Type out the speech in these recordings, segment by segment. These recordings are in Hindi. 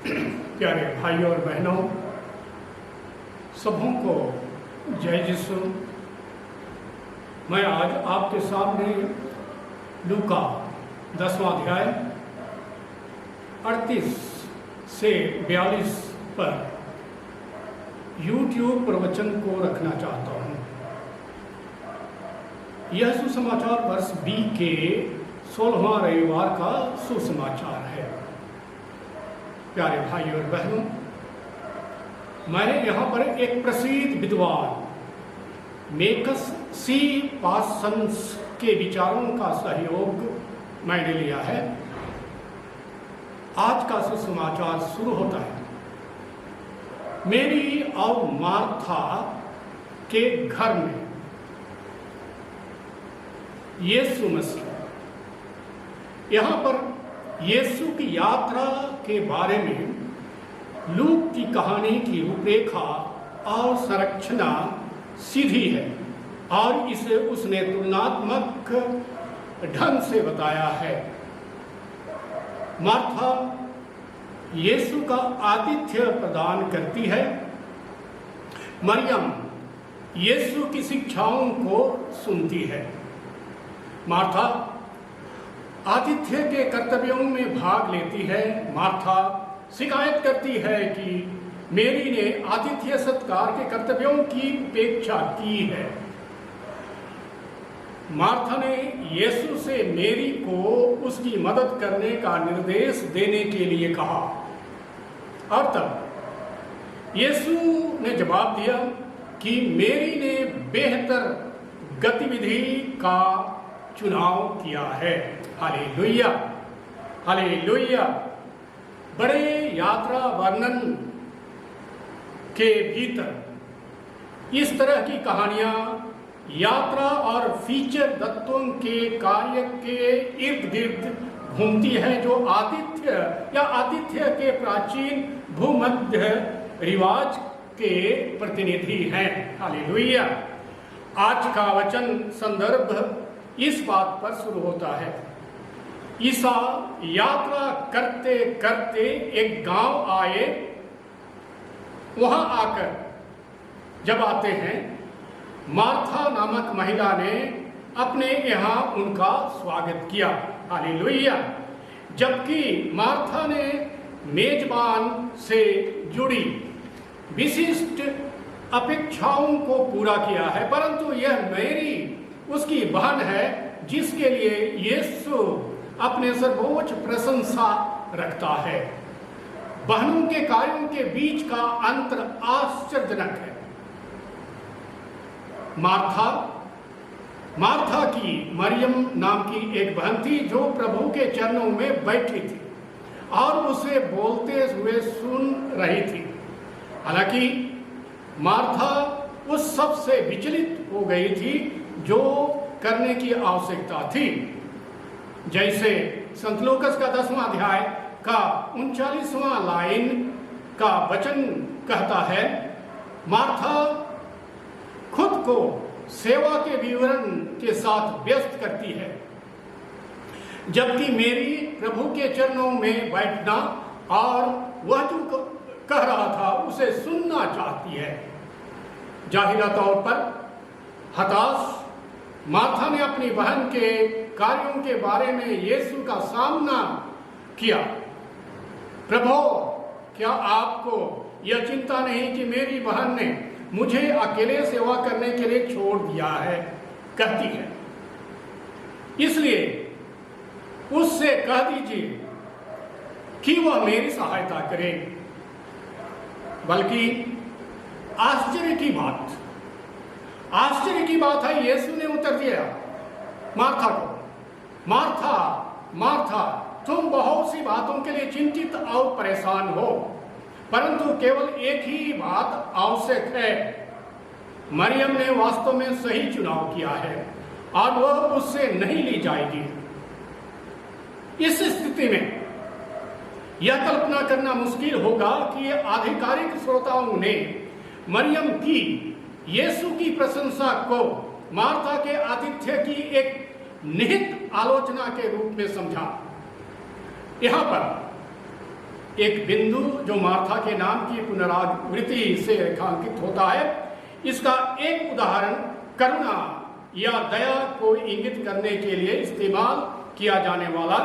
प्यारे भाइयों और बहनों, सबों को जय यीशु। मैं आज आपके सामने लूका 10वां अध्याय 38 से 42 पर YouTube प्रवचन को रखना चाहता हूँ। यह सुसमाचार वर्ष बी के 16वां रविवार का सुसमाचार है। प्यारे भाई और बहनों, मैंने यहाँ पर एक प्रसिद्ध विद्वान मेकस सी पार्सन्स के विचारों का सहयोग मैंने लिया है। आज का सुसमाचार शुरू होता है मेरी और मार्था के घर में यीशु मसीह। यहाँ पर यीशु की यात्रा के बारे में लूक की कहानी की रूपरेखा और संरचना सीधी है और इसे उसने तुलनात्मक ढंग से बताया है। मार्था यीशु का आतिथ्य प्रदान करती है। मरियम यीशु की शिक्षाओं को सुनती है। मार्था आतिथ्य के कर्तव्यों में भाग लेती है। मार्था शिकायत करती है कि मेरी ने आतिथ्य सत्कार के कर्तव्यों की उपेक्षा की है। मार्था ने यीशु से मेरी को उसकी मदद करने का निर्देश देने के लिए कहा और तब यीशु ने जवाब दिया कि मेरी ने बेहतर गतिविधि का चुनाव किया है। Hallelujah, hallelujah. बड़े यात्रा वर्णन के भीतर इस तरह की कहानियां यात्रा और फीचर तत्वों के कार्य के इर्द गिर्द घूमती है जो आतिथ्य या आतिथ्य के प्राचीन भूमध्य रिवाज के प्रतिनिधि हैं। हालेलुया। आज का वचन संदर्भ इस बात पर शुरू होता है। ईसा यात्रा करते करते एक गांव आए। वहां आकर जब आते हैं, मार्था नामक महिला ने अपने यहाँ उनका स्वागत किया। हालेलुया। जबकि मार्था ने मेजबान से जुड़ी विशिष्ट अपेक्षाओं को पूरा किया है, परंतु यह मेरी उसकी बहन है जिसके लिए यीशु अपने सर्वोच्च प्रशंसा रखता है। बहनों के कार्यों के बीच का अंतर आश्चर्यजनक है। मार्था की मरियम नाम की एक बहन थी जो प्रभु के चरणों में बैठी थी और उसे बोलते हुए सुन रही थी। हालांकि मार्था उस सब से विचलित हो गई थी जो करने की आवश्यकता थी। जैसे संत लूकस का 10वां अध्याय का 39वां लाइन का वचन कहता है, मार्था खुद को सेवा के विवरण के साथ व्यस्त करती है, जबकि मेरी प्रभु के चरणों में बैठना और वह जो कह रहा था उसे सुनना चाहती है। जाहिरा तौर पर हताश मार्था ने अपनी बहन के कार्यों के बारे में यीशु का सामना किया। प्रभु, क्या आपको यह चिंता नहीं कि मेरी बहन ने मुझे अकेले सेवा करने के लिए छोड़ दिया है? कहती है। इसलिए उससे कह दीजिए कि वह मेरी सहायता करे। बल्कि आश्चर्य की बात है, यीशु ने उत्तर दिया मार्था को, मार्था मार्था, तुम बहुत सी बातों के लिए चिंतित और परेशान हो, परंतु केवल एक ही बात आवश्यक है। मरियम ने वास्तव में सही चुनाव किया है और वह उससे नहीं ली जाएगी। इस स्थिति में यह कल्पना करना मुश्किल होगा कि आधिकारिक श्रोताओं ने मरियम की यीशु की प्रशंसा को मार्था के आतिथ्य की एक निहित आलोचना के रूप में समझा। यहाँ पर एक बिंदु जो मार्था के नाम की पुनरावृत्ति से रेखांकित होता है। इसका एक उदाहरण करुणा या दया को इंगित करने के लिए इस्तेमाल किया जाने वाला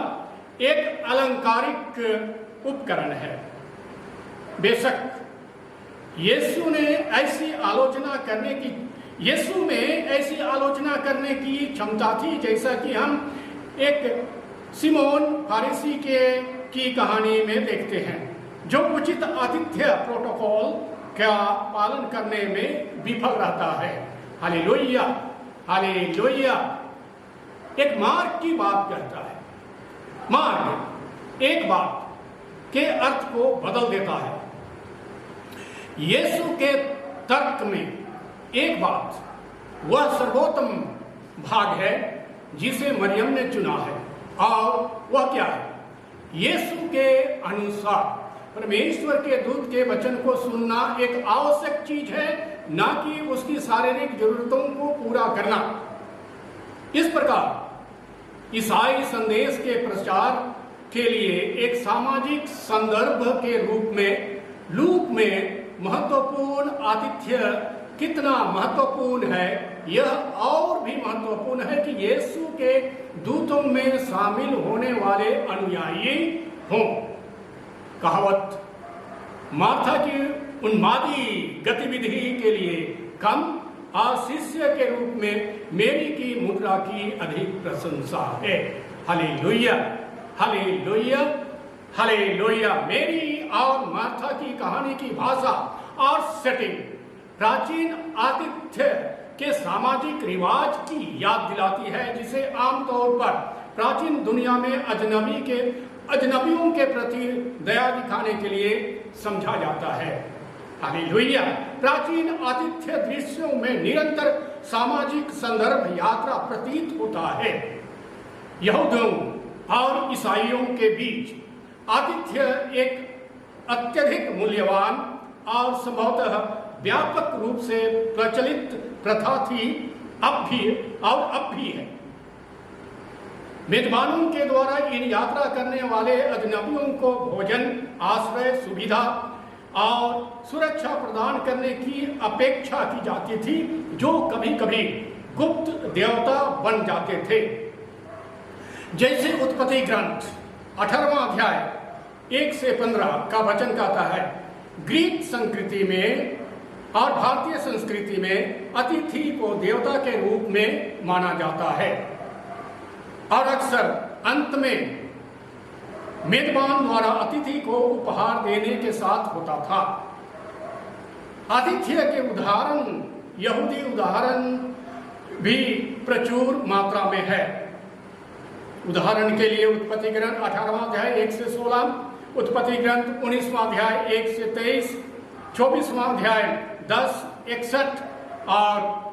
एक अलंकारिक उपकरण है। बेशक यीशु में ऐसी आलोचना करने की क्षमता थी, जैसा कि हम एक सिमोन फारिसी की कहानी में देखते हैं, जो उचित आतिथ्य प्रोटोकॉल का पालन करने में विफल रहता है। Hallelujah, hallelujah. एक मार्ग की बात करता है। मार्ग एक बात के अर्थ को बदल देता है। यीशु के तर्क में एक बात वह सर्वोत्तम भाग है जिसे मरियम ने चुना है, और वह क्या है? यीशु के अनुसार परमेश्वर के दूत के वचन को सुनना एक आवश्यक चीज है, ना कि उसकी शारीरिक जरूरतों को पूरा करना। इस प्रकार ईसाई संदेश के प्रचार के लिए एक सामाजिक संदर्भ के रूप में लूक में महत्वपूर्ण आतिथ्य कितना महत्वपूर्ण है, यह और भी महत्वपूर्ण है कि यीशु के दूतों में शामिल होने वाले अनुयायी हों। कहावत मार्था की उन्मादी गतिविधि के लिए कम और शिष्य के रूप में मेरी की मुद्रा की अधिक प्रशंसा है। Hallelujah, hallelujah, hallelujah. मेरी और मार्था की कहानी की भाषा और सेटिंग प्राचीन आतिथ्य के सामाजिक रिवाज की याद दिलाती है, जिसे आमतौर पर प्राचीन दुनिया में अजनबियों के प्रति दया दिखाने के लिए समझा जाता है। हालेलुया। प्राचीन आतिथ्य दृश्यों में निरंतर सामाजिक संदर्भ यात्रा प्रतीत होता है। यहूदियों और ईसाइयों के बीच आतिथ्य एक अत्यधिक मूल्यवान और संभवतः व्यापक रूप से प्रचलित प्रथा थी, अब भी है। मेजबानों के द्वारा इन यात्रा करने वाले अजनबियों को भोजन, आश्रय, सुविधा और सुरक्षा प्रदान करने की अपेक्षा की जाती थी, जो कभी कभी गुप्त देवता बन जाते थे। जैसे उत्पत्ति ग्रंथ 18वां अध्याय 1 से 15 का वचन कहता है, ग्रीक संस्कृति में और भारतीय संस्कृति में अतिथि को देवता के रूप में माना जाता है, और अक्सर अंत में मेजबान द्वारा अतिथि को उपहार देने के साथ होता था। आतिथ्य के उदाहरण, यहूदी उदाहरण भी प्रचुर मात्रा में है। उदाहरण के लिए उत्पत्ति ग्रंथ 18वां अध्याय 1 से 16, उत्पत्ति ग्रंथ 19वां अध्याय 1 से 23, 24वां अध्याय 10, 61 और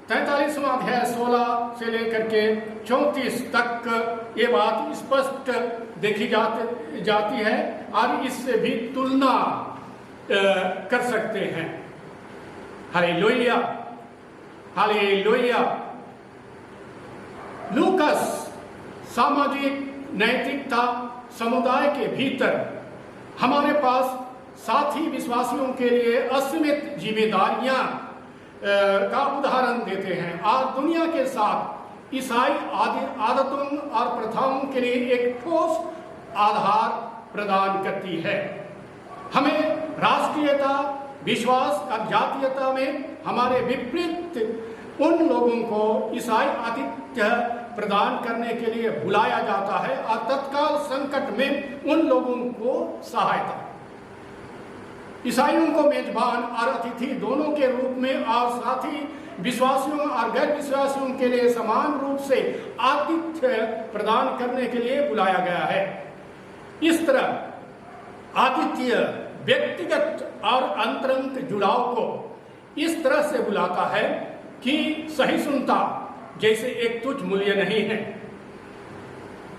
43वां अध्याय 16 से लेकर के 34 तक ये बात स्पष्ट देखी जाती है, और इससे भी तुलना कर सकते हैं। Hallelujah, hallelujah. लूकस सामाजिक नैतिकता समुदाय के भीतर हमारे पास साथी विश्वासियों के लिए असीमित जिम्मेदारियां का उदाहरण देते हैं, और दुनिया के साथ ईसाई आदतों और प्रथाओं के लिए एक ठोस आधार प्रदान करती है। हमें राष्ट्रीयता, विश्वास और जातीयता में हमारे विपरीत उन लोगों को ईसाई आतिथ्य प्रदान करने के लिए बुलाया जाता है, और तत्काल संकट में उन लोगों को सहायता। ईसाइयों को मेजबान और अतिथि दोनों के रूप में और साथी विश्वासियों और गैर विश्वासियों के लिए समान रूप से आतिथ्य प्रदान करने के लिए बुलाया गया है। इस तरह आतिथ्य व्यक्तिगत और अंतरंग जुड़ाव को इस तरह से बुलाता है कि सहिष्णुता जैसे एक तुच्छ मूल्य नहीं है।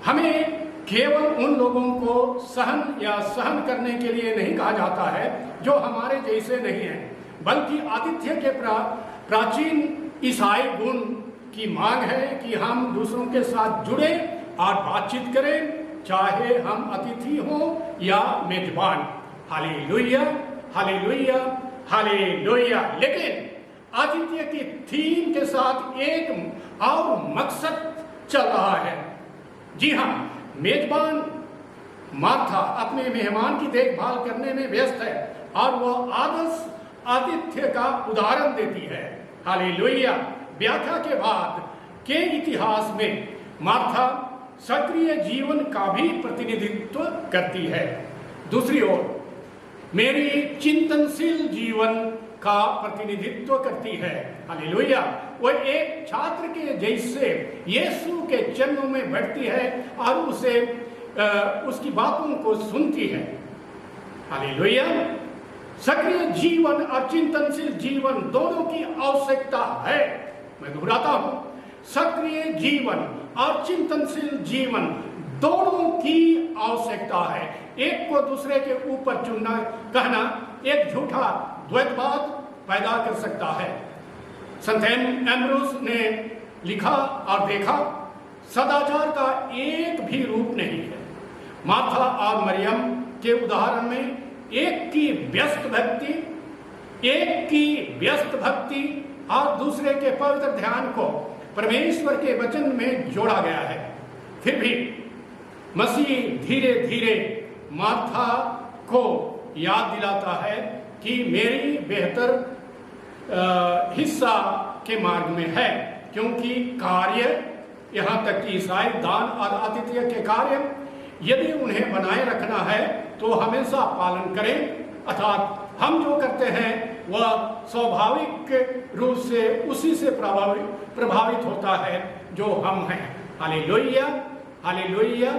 हमें केवल उन लोगों को सहन करने के लिए नहीं कहा जाता है जो हमारे जैसे नहीं हैं, बल्कि आतिथ्य के प्राचीन ईसाई गुण की मांग है कि हम दूसरों के साथ जुड़े और बातचीत करें, चाहे हम अतिथि हों या मेजबान। Hallelujah, hallelujah, hallelujah. लेकिन आतिथ्य की थीम के साथ एक और मकसद चल रहा है। जी हाँ, मेजबान मार्था अपने मेहमान की देखभाल करने में व्यस्त है और वह आदर्श आतिथ्य का उदाहरण देती है। हालेलुया। व्याख्या के बाद के इतिहास में मार्था सक्रिय जीवन का भी प्रतिनिधित्व करती है। दूसरी ओर मेरी चिंतनशील जीवन का प्रतिनिधित्व करती है। हालेलुया। वह एक छात्र के जैसे यीशु के चरणों में बैठती है और उसे उसकी बातों को सुनती है। हालेलुया। सक्रिय जीवन और चिंतनशील जीवन दोनों की आवश्यकता है। मैं दोहराता हूं, सक्रिय जीवन और चिंतनशील जीवन दोनों की आवश्यकता है। एक को दूसरे के ऊपर चुनना कहना एक झूठा द्वैतवाद पैदा कर सकता है। संत एम्ब्रोस ने लिखा और देखा, सदाचार का एक भी रूप नहीं है। मार्था और मरियम के उदाहरण में एक की व्यस्त भक्ति और दूसरे के पवित्र ध्यान को परमेश्वर के वचन में जोड़ा गया है। फिर भी मसीह धीरे धीरे मार्था को याद दिलाता है कि मेरी बेहतर हिस्सा के मार्ग में है, क्योंकि कार्य, यहाँ तक कि ईसाई दान और आतिथ्य के कार्य यदि उन्हें बनाए रखना है तो हमेशा पालन करें। अर्थात हम जो करते हैं वह स्वाभाविक रूप से उसी से प्रभावित होता है जो हम हैं। Hallelujah, hallelujah,